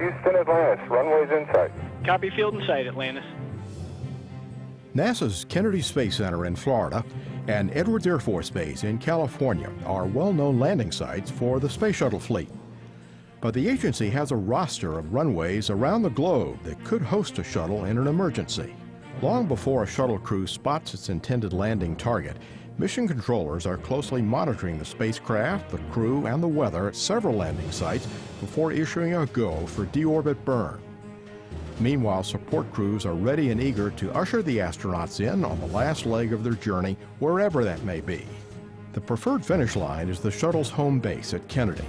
Houston, Atlantis, runways in sight. Copy, field in sight, Atlantis. NASA's Kennedy Space Center in Florida and Edwards Air Force Base in California are well-known landing sites for the Space Shuttle fleet. But the agency has a roster of runways around the globe that could host a shuttle in an emergency. Long before a shuttle crew spots its intended landing target, mission controllers are closely monitoring the spacecraft, the crew, and the weather at several landing sites before issuing a go for deorbit burn. Meanwhile, support crews are ready and eager to usher the astronauts in on the last leg of their journey, wherever that may be. The preferred finish line is the shuttle's home base at Kennedy,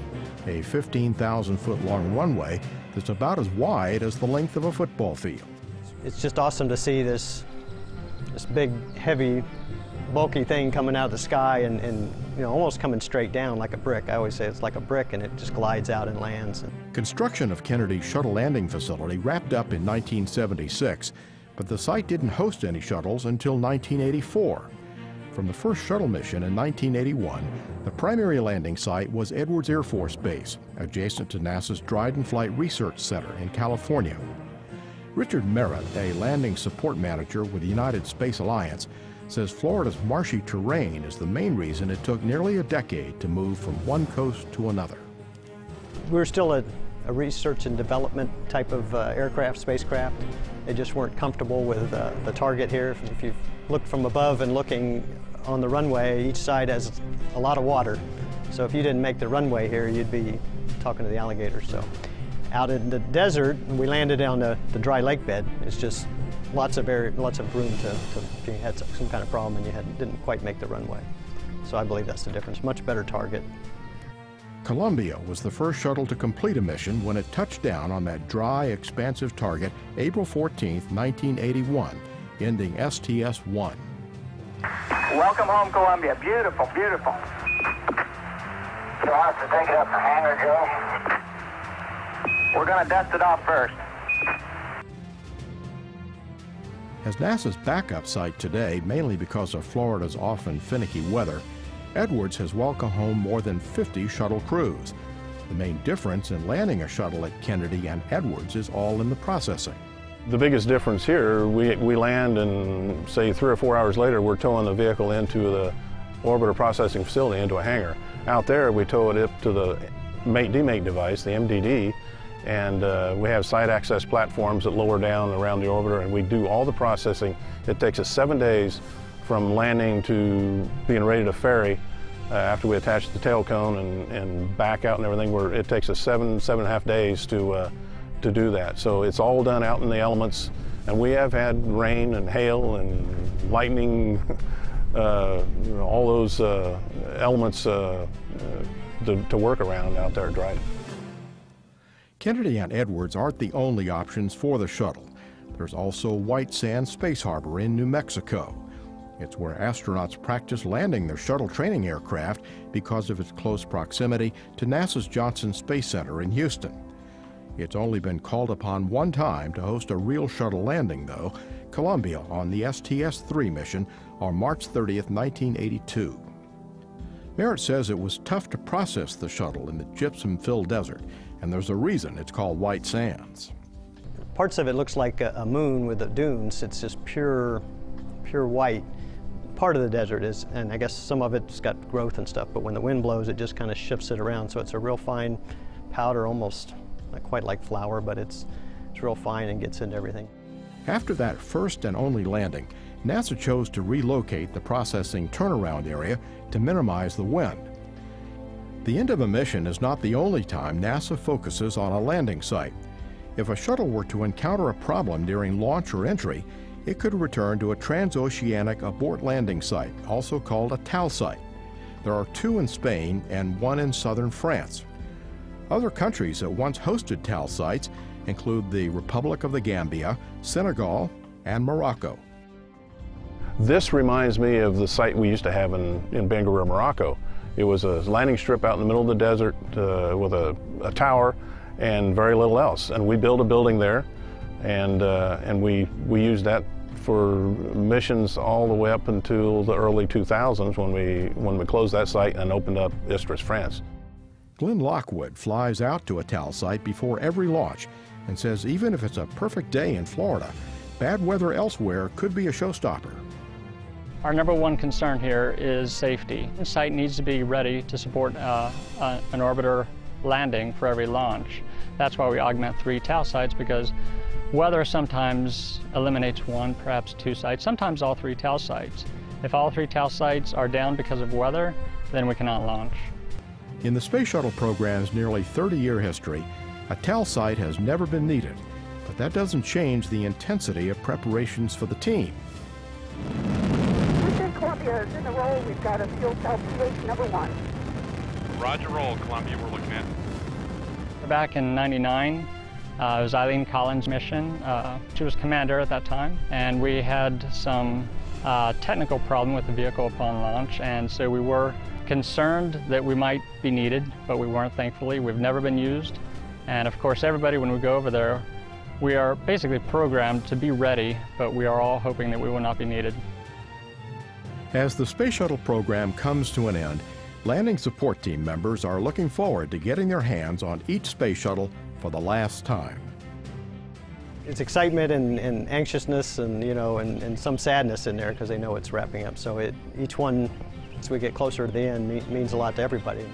a 15,000-foot-long runway that's about as wide as the length of a football field. It's just awesome to see this big, heavy, bulky thing coming out of the sky and you know, almost coming straight down like a brick. I always say it's like a brick, and it just glides out and lands. Construction of Kennedy's shuttle landing facility wrapped up in 1976, but the site didn't host any shuttles until 1984. From the first shuttle mission in 1981, the primary landing site was Edwards Air Force Base, adjacent to NASA's Dryden Flight Research Center in California. Richard Merritt, a landing support manager with the United Space Alliance, says Florida's marshy terrain is the main reason it took nearly a decade to move from one coast to another. We're still a research and development type of spacecraft. They just weren't comfortable with the target here. If you look from above and looking on the runway, each side has a lot of water. So if you didn't make the runway here, you'd be talking to the alligators. So out in the desert, we landed on the dry lake bed. It's just lots of room to if you had some kind of problem and you didn't quite make the runway. So I believe that's the difference. Much better target. Columbia was the first shuttle to complete a mission when it touched down on that dry, expansive target April 14, 1981, ending STS-1. Welcome home, Columbia. Beautiful, beautiful. So I'll have to take it up the hangar, Joe. We're going to dust it off first. As NASA's backup site today, mainly because of Florida's often finicky weather, Edwards has welcomed home more than 50 shuttle crews. The main difference in landing a shuttle at Kennedy and Edwards is all in the processing. The biggest difference here, we land and say 3 or 4 hours later we're towing the vehicle into the orbiter processing facility, into a hangar. Out there we tow it up to the mate-demate device, the MDD, and we have site access platforms that lower down around the orbiter, and we do all the processing. It takes us 7 days from landing to being ready to ferry after we attach the tail cone and back out and everything. It takes us 7.5 days to do that. So it's all done out in the elements, and we have had rain and hail and lightning, all those elements to work around out there at Dryden. Kennedy and Edwards aren't the only options for the shuttle. There's also White Sands Space Harbor in New Mexico. It's where astronauts practice landing their shuttle training aircraft because of its close proximity to NASA's Johnson Space Center in Houston. It's only been called upon one time to host a real shuttle landing, though, Columbia on the STS-3 mission on March 30th, 1982. Merritt says it was tough to process the shuttle in the gypsum-filled desert, and there's a reason it's called White Sands. Parts of it looks like a moon with the dunes. It's just pure white. Part of the desert is, and I guess some of it's got growth and stuff, but when the wind blows, it just kind of shifts it around. So it's a real fine powder, almost not quite like flour, but it's real fine and gets into everything. After that first and only landing, NASA chose to relocate the processing turnaround area to minimize the wind. The end of a mission is not the only time NASA focuses on a landing site. If a shuttle were to encounter a problem during launch or entry, it could return to a transoceanic abort landing site, also called a TAL site. There are 2 in Spain and 1 in southern France. Other countries that once hosted TAL sites include the Republic of the Gambia, Senegal, and Morocco. This reminds me of the site we used to have in Bangalore, Morocco. It was a landing strip out in the middle of the desert with a tower and very little else. And we built a building there, and we used that for missions all the way up until the early 2000s when we closed that site and opened up Istres, France. Glenn Lockwood flies out to a TAL site before every launch and says even if it's a perfect day in Florida, bad weather elsewhere could be a showstopper. Our number one concern here is safety. The site needs to be ready to support an orbiter landing for every launch. That's why we augment 3 TAL sites, because weather sometimes eliminates 1, perhaps 2 sites, sometimes all 3 TAL sites. If all 3 TAL sites are down because of weather, then we cannot launch. In the Space Shuttle program's nearly 30-year history, a TAL site has never been needed, but that doesn't change the intensity of preparations for the team. Columbia is in the roll. We've got a fuel cell PH number 1. Roger roll, Columbia, we're looking at. Back in '99, it was Eileen Collins' mission. She was commander at that time, and we had some technical problem with the vehicle upon launch, and so we were concerned that we might be needed, but we weren't, thankfully. We've never been used, and of course everybody, when we go over there, we are basically programmed to be ready, but we are all hoping that we will not be needed. As the Space Shuttle program comes to an end, landing support team members are looking forward to getting their hands on each Space Shuttle for the last time. It's excitement and anxiousness and, you know, and some sadness in there because they know it's wrapping up. So each one, as we get closer to the end, means a lot to everybody.